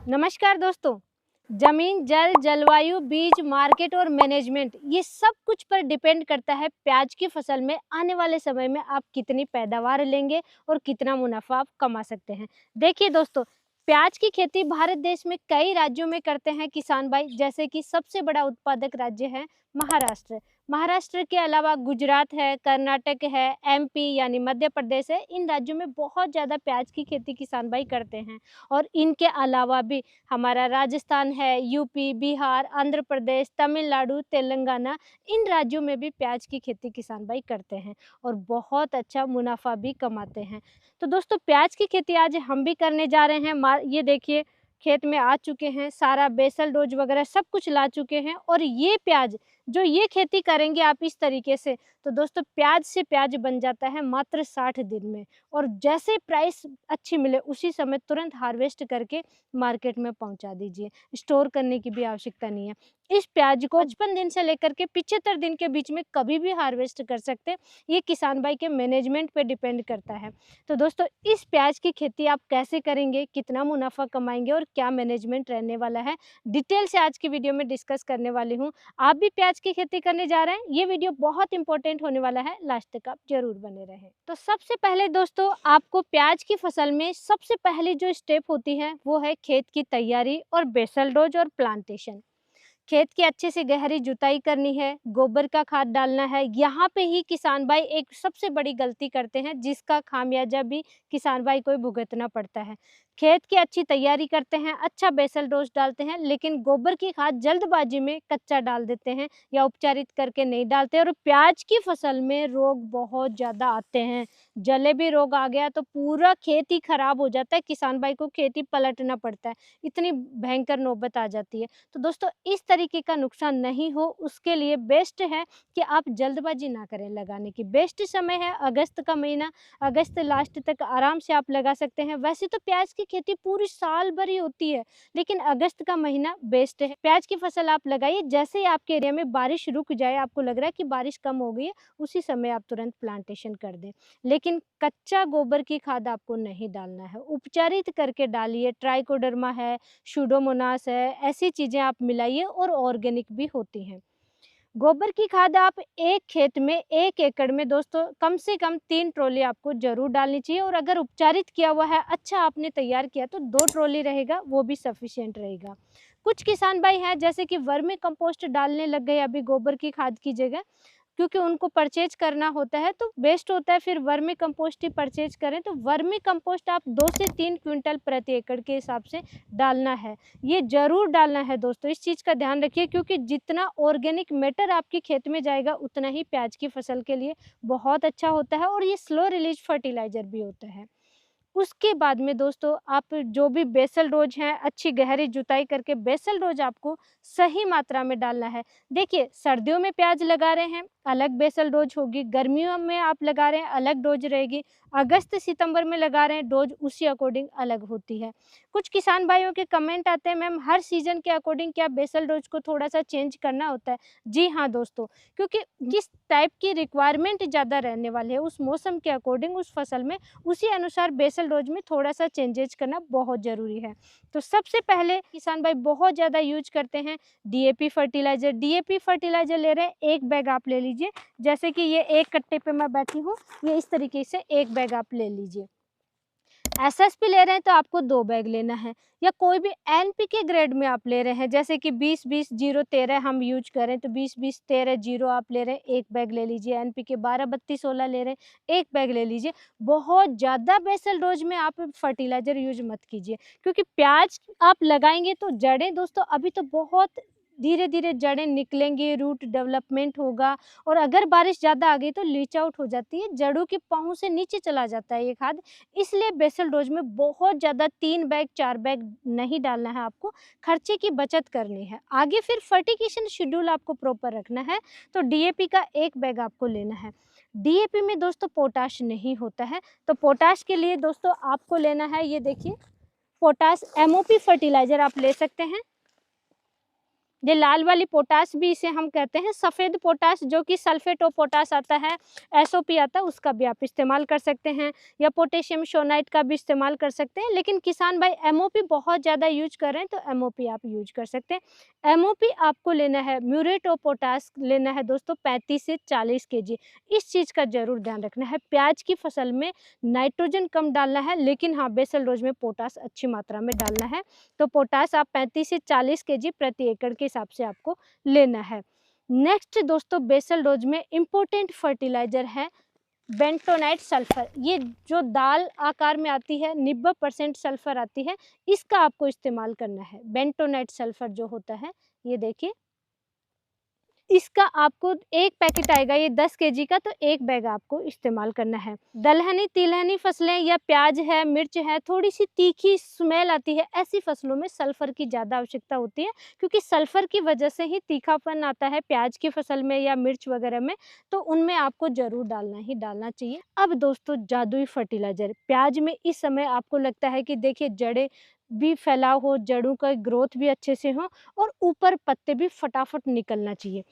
नमस्कार दोस्तों। जमीन, जल, जलवायु, बीज, मार्केट और मैनेजमेंट ये सब कुछ पर डिपेंड करता है प्याज की फसल में आने वाले समय में आप कितनी पैदावार लेंगे और कितना मुनाफा आप कमा सकते हैं। देखिए दोस्तों, प्याज की खेती भारत देश में कई राज्यों में करते हैं किसान भाई। जैसे कि सबसे बड़ा उत्पादक राज्य है महाराष्ट्र। महाराष्ट्र के अलावा गुजरात है, कर्नाटक है, एमपी यानी मध्य प्रदेश है। इन राज्यों में बहुत ज़्यादा प्याज की खेती किसान भाई करते हैं। और इनके अलावा भी हमारा राजस्थान है, यूपी, बिहार, आंध्र प्रदेश, तमिलनाडु, तेलंगाना, इन राज्यों में भी प्याज की खेती किसान भाई करते हैं और बहुत अच्छा मुनाफा भी कमाते हैं। तो दोस्तों, प्याज की खेती आज हम भी करने जा रहे हैं। ये देखिए, खेत में आ चुके हैं, सारा बेसल डोज वगैरह सब कुछ ला चुके हैं। और ये प्याज जो ये खेती करेंगे आप इस तरीके से, तो दोस्तों प्याज से प्याज बन जाता है मात्र 60 दिन में। और जैसे प्राइस अच्छी मिले उसी समय तुरंत हार्वेस्ट करके मार्केट में पहुंचा दीजिए। स्टोर करने की भी आवश्यकता नहीं है। इस प्याज को 55 दिन से लेकर के 75 दिन के बीच में कभी भी हार्वेस्ट कर सकते हैं। ये किसान भाई के मैनेजमेंट पे डिपेंड करता है। तो दोस्तों, इस प्याज की खेती आप कैसे करेंगे, कितना मुनाफा कमाएंगे और क्या मैनेजमेंट रहने वाला है, डिटेल से आज की वीडियो में डिस्कस करने वाली हूँ। आप भी प्याज की खेती करने जा रहे हैं, ये वीडियो बहुत इंपॉर्टेंट होने वाला है, लास्ट तक आप जरूर बने रहें। तो सबसे पहले दोस्तों, आपको प्याज की फसल में सबसे पहली जो स्टेप होती है वो है खेत की तैयारी और बेसल डोज और प्लांटेशन। खेत की अच्छे से गहरी जुताई करनी है, गोबर का खाद डालना है। यहाँ पे ही किसान भाई एक सबसे बड़ी गलती करते हैं जिसका खामियाजा भी किसान भाई को भुगतना पड़ता है। खेत की अच्छी तैयारी करते हैं, अच्छा बेसल डोज डालते हैं, लेकिन गोबर की खाद जल्दबाजी में कच्चा डाल देते हैं या उपचारित करके नहीं डालते। और प्याज की फसल में रोग बहुत ज़्यादा आते हैं। जलेबी रोग आ गया तो पूरा खेत ही खराब हो जाता है, किसान भाई को खेती पलटना पड़ता है, इतनी भयंकर नौबत आ जाती है। तो दोस्तों, इस तरीके का नुकसान नहीं हो उसके लिए बेस्ट है कि आप जल्दबाजी ना करें। लगाने की बेस्ट समय है अगस्त का महीना। अगस्त लास्ट तक आराम से आप लगा सकते हैं। वैसे तो प्याज की खेती पूरी साल भर ही होती है, लेकिन अगस्त का महीना बेस्ट है। प्याज की फसल आप लगाइए, जैसे ही आपके एरिया में बारिश रुक जाए, आपको लग रहा है कि बारिश कम हो गई है, उसी समय आप तुरंत प्लांटेशन कर दें। लेकिन कच्चा गोबर की खाद आपको नहीं डालना है, उपचारित करके डालिए। ट्राइकोडर्मा है, सूडोमोनास है, ऐसी चीज़ें आप मिलाइए और ऑर्गेनिक भी होती हैं। गोबर की खाद आप एक खेत में 1 एकड़ में दोस्तों कम से कम 3 ट्रॉली आपको ज़रूर डालनी चाहिए। और अगर उपचारित किया हुआ है, अच्छा आपने तैयार किया, तो 2 ट्रॉली रहेगा, वो भी सफिशिएंट रहेगा। कुछ किसान भाई हैं जैसे कि वर्मी कंपोस्ट डालने लग गए अभी गोबर की खाद की जगह, क्योंकि उनको परचेज करना होता है तो बेस्ट होता है फिर वर्मी कंपोस्ट ही परचेज करें। तो वर्मी कंपोस्ट आप 2 से 3 क्विंटल प्रति एकड़ के हिसाब से डालना है। ये ज़रूर डालना है दोस्तों, इस चीज़ का ध्यान रखिए, क्योंकि जितना ऑर्गेनिक मैटर आपके खेत में जाएगा उतना ही प्याज की फसल के लिए बहुत अच्छा होता है। और ये स्लो रिलीज फर्टिलाइज़र भी होता है। उसके बाद में दोस्तों, आप जो भी बेसल डोज हैं, अच्छी गहरी जुताई करके बेसल डोज आपको सही मात्रा में डालना है। देखिए, सर्दियों में प्याज लगा रहे हैं, अलग बेसल डोज होगी। गर्मियों में आप लगा रहे हैं, अलग डोज रहेगी। अगस्त सितंबर में लगा रहे हैं, डोज उसी अकॉर्डिंग अलग होती है। कुछ किसान भाइयों के कमेंट आते हैं, मैम हर सीजन के अकॉर्डिंग क्या बेसल डोज को थोड़ा सा चेंज करना होता है? जी हाँ दोस्तों, क्योंकि जिस टाइप की रिक्वायरमेंट ज़्यादा रहने वाली है उस मौसम के अकॉर्डिंग उस फसल में, उसी अनुसार बेसल डोज में थोड़ा सा चेंजेज करना बहुत ज़रूरी है। तो सबसे पहले किसान भाई बहुत ज़्यादा यूज करते हैं डीएपी फर्टिलाइज़र। डीएपी फर्टिलाइज़र ले रहे हैं, 1 बैग आप ले लीजिए। जैसे कि ये 1 कट्टे पे मैं बैठी हूँ, ये इस तरीके से 1 बैग आप ले लीजिए। एसएसपी ले रहे हैं तो आपको 2 बैग लेना है। या कोई भी एनपीके ग्रेड में आप ले रहे हैं, जैसे कि 20-20-0-13 हम यूज करें तो 20-20-13-0 आप ले रहे हैं, 1 बैग ले लीजिए। एनपीके 12-32-16 ले रहे हैं, 1 बैग ले लीजिए। बहुत ज़्यादा बेसल डोज में आप फर्टिलाइज़र यूज मत कीजिए, क्योंकि प्याज आप लगाएंगे तो जड़ें दोस्तों अभी तो बहुत धीरे धीरे जड़ें निकलेंगी, रूट डेवलपमेंट होगा। और अगर बारिश ज़्यादा आ गई तो लीच आउट हो जाती है, जड़ों की पाँव से नीचे चला जाता है ये खाद। इसलिए बेसल डोज में बहुत ज़्यादा 3 बैग 4 बैग नहीं डालना है आपको, खर्चे की बचत करनी है। आगे फिर फर्टिगेशन शेड्यूल आपको प्रॉपर रखना है, तो डीएपी का 1 बैग आपको लेना है। डीएपी में दोस्तों पोटाश नहीं होता है, तो पोटाश के लिए दोस्तों आपको लेना है, ये देखिए पोटाश एमओपी फर्टिलाइज़र आप ले सकते हैं। ये लाल वाली पोटाश भी इसे हम कहते हैं सफ़ेद पोटाश, जो कि सल्फेट ऑफ पोटाश आता है, एसओपी आता है, उसका भी आप इस्तेमाल कर सकते हैं, या पोटेशियम शोनाइट का भी इस्तेमाल कर सकते हैं। लेकिन किसान भाई एमओपी बहुत ज़्यादा यूज कर रहे हैं, तो एमओपी आप यूज कर सकते हैं। एमओपी आपको लेना है, म्यूरेट ऑफ पोटाश लेना है दोस्तों 35 से 40 केजी। इस चीज़ का ज़रूर ध्यान रखना है। प्याज की फसल में नाइट्रोजन कम डालना है, लेकिन हाँ बेसल डोज में पोटाश अच्छी मात्रा में डालना है। तो पोटाश आप 35 से 40 केजी प्रति एकड़ के हिसाब से आपको लेना है। नेक्स्ट दोस्तों बेसल डोज में इम्पोर्टेंट फर्टिलाइजर है बेंटोनाइट सल्फर। ये जो दाल आकार में आती है 90% सल्फर आती है, इसका आपको इस्तेमाल करना है। बेंटोनाइट सल्फर जो होता है, ये देखिए, इसका आपको एक पैकेट आएगा, ये 10 केजी का, तो एक बैग आपको इस्तेमाल करना है। दलहनी तिलहनी फसलें या प्याज है, मिर्च है, थोड़ी सी तीखी स्मेल आती है, ऐसी फसलों में सल्फर की ज़्यादा आवश्यकता होती है, क्योंकि सल्फर की वजह से ही तीखापन आता है प्याज की फसल में या मिर्च वगैरह में, तो उनमें आपको ज़रूर डालना ही डालना चाहिए। अब दोस्तों जादुई फर्टिलाइज़र प्याज में इस समय आपको लगता है कि देखिए जड़ें भी फैलाव हो, जड़ों का ग्रोथ भी अच्छे से हो, और ऊपर पत्ते भी फटाफट निकलना चाहिए।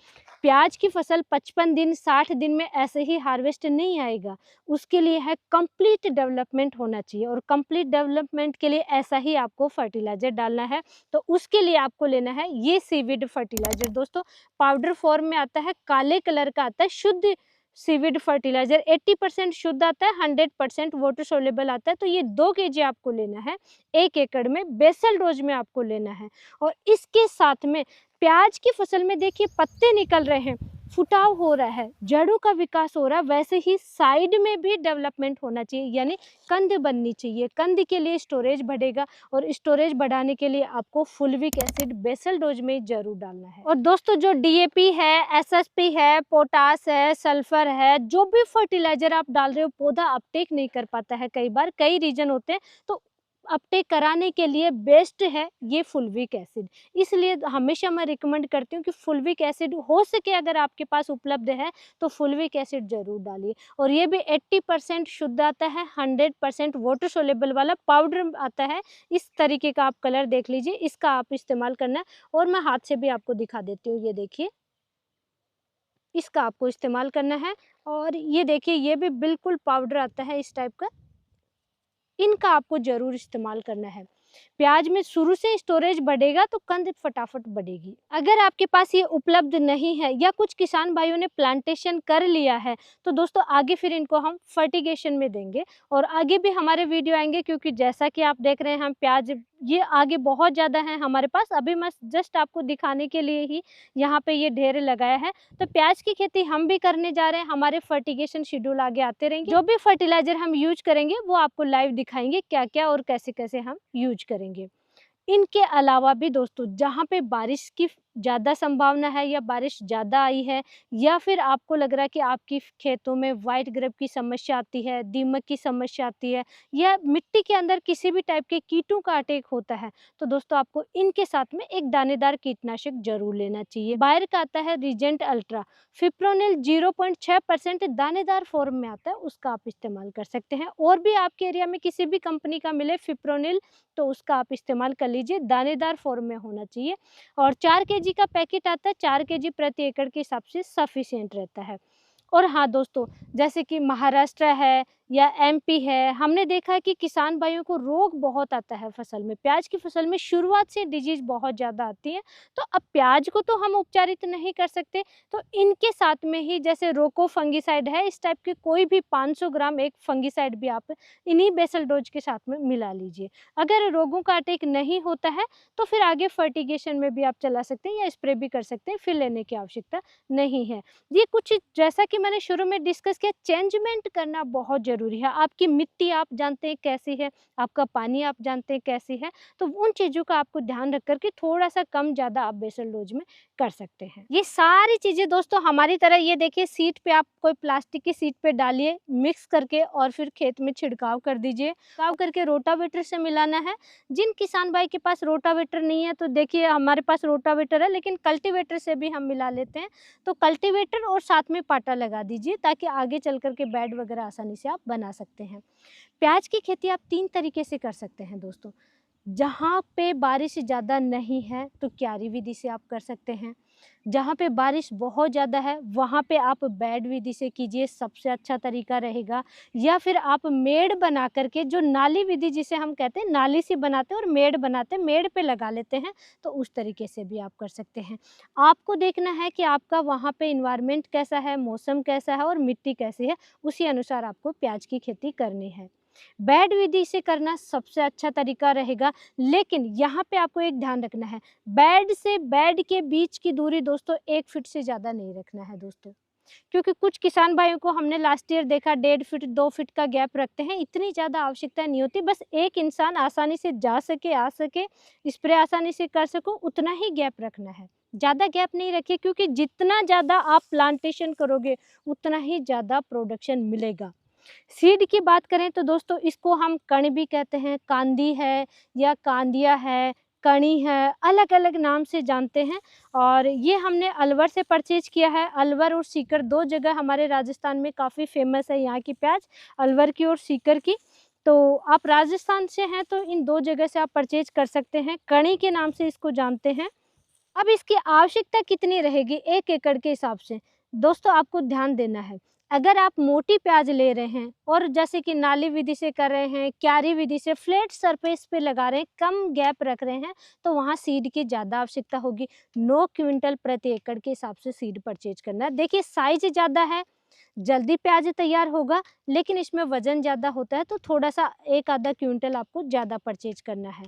प्याज की फसल 55 दिन 60 दिन में ऐसे ही हार्वेस्ट नहीं आएगा, उसके लिए है कंप्लीट डेवलपमेंट होना चाहिए, और कंप्लीट डेवलपमेंट के लिए ऐसा ही आपको फर्टिलाइजर डालना है। तो उसके लिए आपको लेना है ये सीविड फर्टिलाइजर दोस्तों, पाउडर फॉर्म में आता है, काले कलर का आता है, शुद्ध सीविड फर्टिलाइजर 80% शुद्ध आता है, 100% वाटर सोल्यूबल आता है। तो ये 2 केजी आपको लेना है 1 एकड़ में, बेसल डोज में आपको लेना है। और इसके साथ में प्याज की फसल में देखिए पत्ते निकल रहे हैं, फुटाव हो रहा है, जड़ों का विकास हो रहा है, वैसे ही साइड में भी डेवलपमेंट होना चाहिए, यानी कंद बननी चाहिए। कंद के लिए स्टोरेज बढ़ेगा, और स्टोरेज बढ़ाने के लिए आपको फुलविक एसिड बेसल डोज में जरूर डालना है। और दोस्तों जो डीएपी है, एसएसपी है, पोटास है, सल्फर है, जो भी फर्टिलाइजर आप डाल रहे हो, पौधा अपटेक नहीं कर पाता है, कई बार कई रीजन होते हैं, तो अपटेक कराने के लिए बेस्ट है ये फुलविक एसिड। इसलिए हमेशा मैं रिकमेंड करती हूँ कि फुलविक एसिड हो सके अगर आपके पास उपलब्ध है तो फुलविक एसिड ज़रूर डालिए। और ये भी 80% शुद्ध आता है, 100% वाटर सोलेबल वाला पाउडर आता है। इस तरीके का आप कलर देख लीजिए, इसका आप इस्तेमाल करना है। और मैं हाथ से भी आपको दिखा देती हूँ, ये देखिए, इसका आपको इस्तेमाल करना है। और ये देखिए, ये भी बिल्कुल पाउडर आता है इस टाइप का, इनका आपको ज़रूर इस्तेमाल करना है। प्याज में शुरू से स्टोरेज बढ़ेगा तो कंद फटाफट बढ़ेगी। अगर आपके पास ये उपलब्ध नहीं है, या कुछ किसान भाइयों ने प्लांटेशन कर लिया है, तो दोस्तों आगे फिर इनको हम फर्टिगेशन में देंगे, और आगे भी हमारे वीडियो आएंगे, क्योंकि जैसा कि आप देख रहे हैं हम प्याज ये आगे बहुत ज़्यादा है हमारे पास। अभी मैं जस्ट आपको दिखाने के लिए ही यहाँ पे ये ढेर लगाया है। तो प्याज की खेती हम भी करने जा रहे हैं, हमारे फर्टिगेशन शेड्यूल आगे आते रहेंगे। जो भी फर्टिलाइजर हम यूज करेंगे वो आपको लाइव दिखाएंगे, क्या क्या और कैसे कैसे हम यूज करेंगे। इनके अलावा भी दोस्तों जहाँ पे बारिश की ज़्यादा संभावना है, या बारिश ज़्यादा आई है, या फिर आपको लग रहा है कि आपकी खेतों में वाइट ग्रेप की समस्या आती है, दीमक की समस्या आती है, या मिट्टी के अंदर किसी भी टाइप के कीटों का अटैक होता है, तो दोस्तों आपको इनके साथ में एक दानेदार कीटनाशक जरूर लेना चाहिए। बायर का आता है रीजेंट अल्ट्रा, फिप्रोनिल 0.6% दानेदार फॉर्म में आता है, उसका आप इस्तेमाल कर सकते हैं। और भी आपके एरिया में किसी भी कंपनी का मिले फिप्रोनिल, तो उसका आप इस्तेमाल कर लीजिए, दानेदार फॉर्म में होना चाहिए। और 4 केजी का पैकेट आता है, 4 केजी प्रति एकड़ के हिसाब से सफिशिएंट रहता है। और हाँ दोस्तों, जैसे कि महाराष्ट्र है या एमपी है, हमने देखा है कि किसान भाइयों को रोग बहुत आता है फसल में। प्याज की फसल में शुरुआत से डिजीज बहुत ज़्यादा आती है, तो अब प्याज को तो हम उपचारित नहीं कर सकते, तो इनके साथ में ही जैसे रोको फंगिसाइड है, इस टाइप के कोई भी 500 ग्राम एक फंगिसाइड भी आप इन्हीं बेसल डोज के साथ में मिला लीजिए। अगर रोगों का अटैक नहीं होता है तो फिर आगे फर्टिगेशन में भी आप चला सकते हैं, या स्प्रे भी कर सकते हैं, फिर लेने की आवश्यकता नहीं है। ये कुछ जैसा कि मैंने शुरू में डिस्कस किया, चेंजमेंट करना बहुत ज़रूरी है। आपकी मिट्टी आप जानते हैं कैसी है, आपका पानी आप जानते हैं कैसी है, तो उन चीज़ों का आपको ध्यान रख करके थोड़ा सा कम ज़्यादा आप बेसल डोज में कर सकते हैं। ये सारी चीज़ें दोस्तों हमारी तरह, ये देखिए सीट पे आप कोई प्लास्टिक की सीट पे डालिए, मिक्स करके और फिर खेत में छिड़काव कर दीजिए। छिड़काव करके रोटावेटर से मिलाना है। जिन किसान भाई के पास रोटावेटर नहीं है, तो देखिए हमारे पास रोटावेटर है, लेकिन कल्टीवेटर से भी हम मिला लेते हैं। तो कल्टीवेटर और साथ में पाटा लगा दीजिए, ताकि आगे चल कर के बेड वगैरह आसानी से आप बना सकते हैं। प्याज की खेती आप 3 तरीके से कर सकते हैं दोस्तों। जहाँ पे बारिश ज़्यादा नहीं है तो क्यारी विधि से आप कर सकते हैं। जहाँ पे बारिश बहुत ज़्यादा है वहाँ पे आप बेड विधि से कीजिए, सबसे अच्छा तरीका रहेगा। या फिर आप मेड़ बना करके, जो नाली विधि जिसे हम कहते हैं, नाली सी बनाते हैं और मेड़ बनाते हैं, मेड़ पे लगा लेते हैं, तो उस तरीके से भी आप कर सकते हैं। आपको देखना है कि आपका वहाँ पे इन्वायरमेंट कैसा है, मौसम कैसा है और मिट्टी कैसी है, उसी अनुसार आपको प्याज की खेती करनी है। बेड विधि से करना सबसे अच्छा तरीका रहेगा, लेकिन यहाँ पे आपको एक ध्यान रखना है, बेड से बेड के बीच की दूरी दोस्तों 1 फीट से ज़्यादा नहीं रखना है दोस्तों। क्योंकि कुछ किसान भाइयों को हमने लास्ट ईयर देखा 1.5 फीट 2 फीट का गैप रखते हैं, इतनी ज़्यादा आवश्यकता नहीं होती, बस एक इंसान आसानी से जा सके, आ सके, स्प्रे आसानी से कर सको, उतना ही गैप रखना है। ज़्यादा गैप नहीं रखिए, क्योंकि जितना ज़्यादा आप प्लांटेशन करोगे उतना ही ज़्यादा प्रोडक्शन मिलेगा। सीड की बात करें तो दोस्तों इसको हम कण भी कहते हैं, कांदी है या कांदिया है, कणी है, अलग-अलग नाम से जानते हैं। और ये हमने अलवर से परचेज किया है। अलवर और सीकर 2 जगह हमारे राजस्थान में काफ़ी फेमस है यहाँ की प्याज, अलवर की और सीकर की। तो आप राजस्थान से हैं तो इन 2 जगह से आप परचेज कर सकते हैं। कणी के नाम से इसको जानते हैं। अब इसकी आवश्यकता कितनी रहेगी 1 एकड़ के हिसाब से? दोस्तों आपको ध्यान देना है, अगर आप मोटी प्याज ले रहे हैं और जैसे कि नाली विधि से कर रहे हैं, क्यारी विधि से फ्लैट सरफेस पे लगा रहे हैं, कम गैप रख रहे हैं, तो वहाँ सीड की ज़्यादा आवश्यकता होगी। 9 क्विंटल प्रति एकड़ के हिसाब से सीड परचेज करना है। देखिए साइज़ ज़्यादा है, जल्दी प्याज तैयार होगा, लेकिन इसमें वज़न ज़्यादा होता है, तो थोड़ा-सा 1 आधा क्विंटल आपको ज़्यादा परचेज करना है।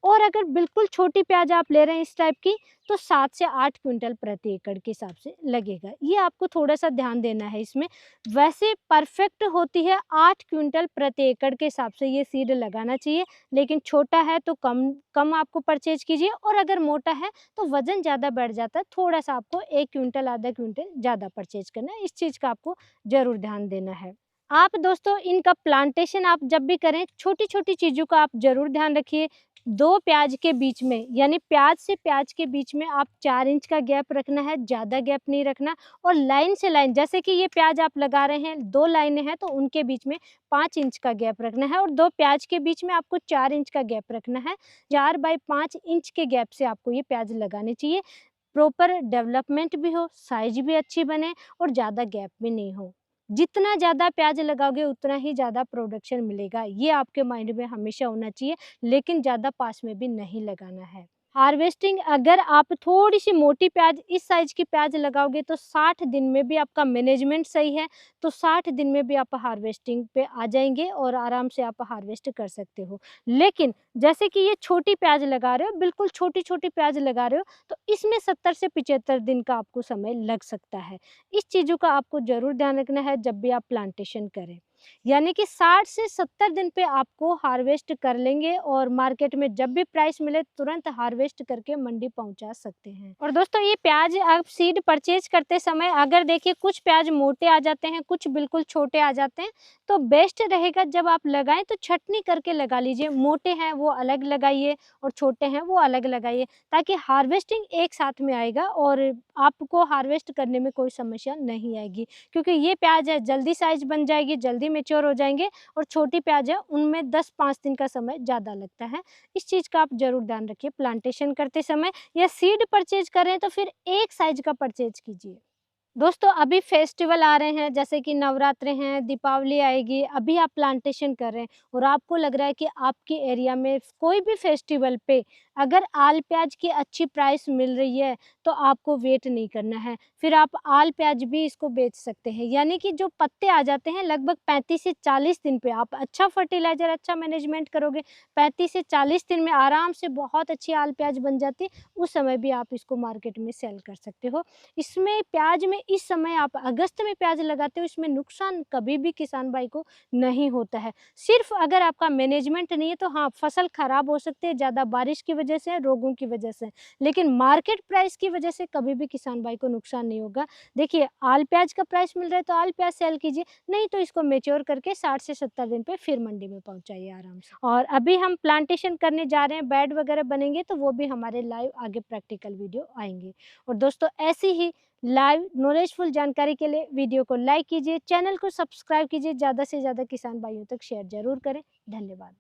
और अगर बिल्कुल छोटी प्याज आप ले रहे हैं इस टाइप की, तो 7 से 8 क्विंटल प्रति एकड़ के हिसाब से लगेगा। ये आपको थोड़ा-सा ध्यान देना है इसमें। वैसे परफेक्ट होती है 8 क्विंटल प्रति एकड़ के हिसाब से ये सीड लगाना चाहिए, लेकिन छोटा है तो कम कम आपको परचेज कीजिए, और अगर मोटा है तो वज़न ज़्यादा बढ़ जाता है, थोड़ा-सा आपको 1 क्विंटल आधा क्विंटल ज़्यादा परचेज करना है। इस चीज़ का आपको ज़रूर ध्यान देना है। आप दोस्तों इनका प्लांटेशन आप जब भी करें, छोटी-छोटी चीज़ों का आप ज़रूर ध्यान रखिए। 2 प्याज के बीच में, यानी प्याज से प्याज के बीच में आप 4 इंच का गैप रखना है, ज़्यादा गैप नहीं रखना। और लाइन से लाइन, जैसे कि ये प्याज आप लगा रहे हैं, 2 लाइनें हैं तो उनके बीच में 5 इंच का गैप रखना है, और 2 प्याज के बीच में आपको 4 इंच का गैप रखना है। 4 बाई 5 इंच के गैप से आपको ये प्याज लगाने चाहिए। प्रॉपर डेवलपमेंट भी हो, साइज़ भी अच्छी बने और ज़्यादा गैप भी नहीं हो। जितना ज़्यादा प्याज़ लगाओगे उतना ही ज़्यादा प्रोडक्शन मिलेगा, ये आपके माइंड में हमेशा होना चाहिए, लेकिन ज़्यादा पास में भी नहीं लगाना है। हार्वेस्टिंग, अगर आप थोड़ी-सी मोटी प्याज़, इस साइज़ की प्याज़ लगाओगे तो 60 दिन में भी आपका मैनेजमेंट सही है, तो 60 दिन में भी आप हार्वेस्टिंग पे आ जाएँगे और आराम से आप हार्वेस्ट कर सकते हो। लेकिन जैसे कि ये छोटी प्याज़ लगा रहे हो, बिल्कुल छोटी-छोटी प्याज़ लगा रहे हो, तो इसमें 70 से 75 दिन का आपको समय लग सकता है। इस चीज़ों का आपको ज़रूर ध्यान रखना है जब भी आप प्लांटेशन करें। यानी कि 60 से 70 दिन पे आपको हार्वेस्ट कर लेंगे, और मार्केट में जब भी प्राइस मिले तुरंत हार्वेस्ट करके मंडी पहुंचा सकते हैं। और दोस्तों ये प्याज आप सीड परचेज करते समय अगर देखिए कुछ प्याज मोटे आ जाते हैं, कुछ बिल्कुल छोटे आ जाते हैं, तो बेस्ट रहेगा जब आप लगाएं तो छटनी करके लगा लीजिए। मोटे हैं वो अलग लगाइए और छोटे हैं वो अलग लगाइए, ताकि हार्वेस्टिंग एक साथ में आएगा और आपको हार्वेस्ट करने में कोई समस्या नहीं आएगी। क्योंकि ये प्याज है जल्दी साइज बन जाएगी, जल्दी मैच्योर हो जाएंगे, और छोटी प्याज है उनमें 10-5 दिन का समय ज़्यादा लगता है। इस चीज़ का आप ज़रूर ध्यान रखिए प्लांटेशन करते समय, या सीड परचेज कर रहे हैं तो फिर एक साइज का परचेज कीजिए। दोस्तों अभी फेस्टिवल आ रहे हैं, जैसे कि नवरात्रे हैं, दीपावली आएगी, अभी आप प्लांटेशन कर रहे हैं और आपको लग रहा है कि आपके एरिया में कोई भी फेस्टिवल पे अगर आल प्याज की अच्छी प्राइस मिल रही है, तो आपको वेट नहीं करना है, फिर आप आल प्याज भी इसको बेच सकते हैं। यानी कि जो पत्ते आ जाते हैं लगभग 35 से 40 दिन पे, आप अच्छा फर्टिलाइज़र, अच्छा मैनेजमेंट करोगे, 35 से 40 दिन में आराम से बहुत अच्छी आल प्याज बन जाती है, उस समय भी आप इसको मार्केट में सेल कर सकते हो। इसमें प्याज में इस समय आप अगस्त में प्याज लगाते हो, इसमें नुकसान कभी भी किसान भाई को नहीं होता है। सिर्फ अगर आपका मैनेजमेंट नहीं है तो हाँ, फसल खराब हो सकती है ज़्यादा बारिश की वजह से, रोगों की वजह से, लेकिन मार्केट प्राइस की वजह से कभी भी किसान भाई को नुकसान नहीं होगा। देखिए आल प्याज का प्राइस मिल रहा है तो आल प्याज सेल कीजिए, नहीं तो इसको मेच्योर करके 60 से 70 दिन पे फिर मंडी में पहुंचाइए आराम से। और अभी हम प्लांटेशन करने जा रहे हैं, बेड वगैरह बनेंगे तो वो भी हमारे लाइव आगे प्रैक्टिकल वीडियो आएंगे। और दोस्तों ऐसी ही लाइव नॉलेजफुल जानकारी के लिए वीडियो को लाइक कीजिए, चैनल को सब्सक्राइब कीजिए, ज़्यादा से ज़्यादा किसान भाइयों तक शेयर जरूर करें। धन्यवाद।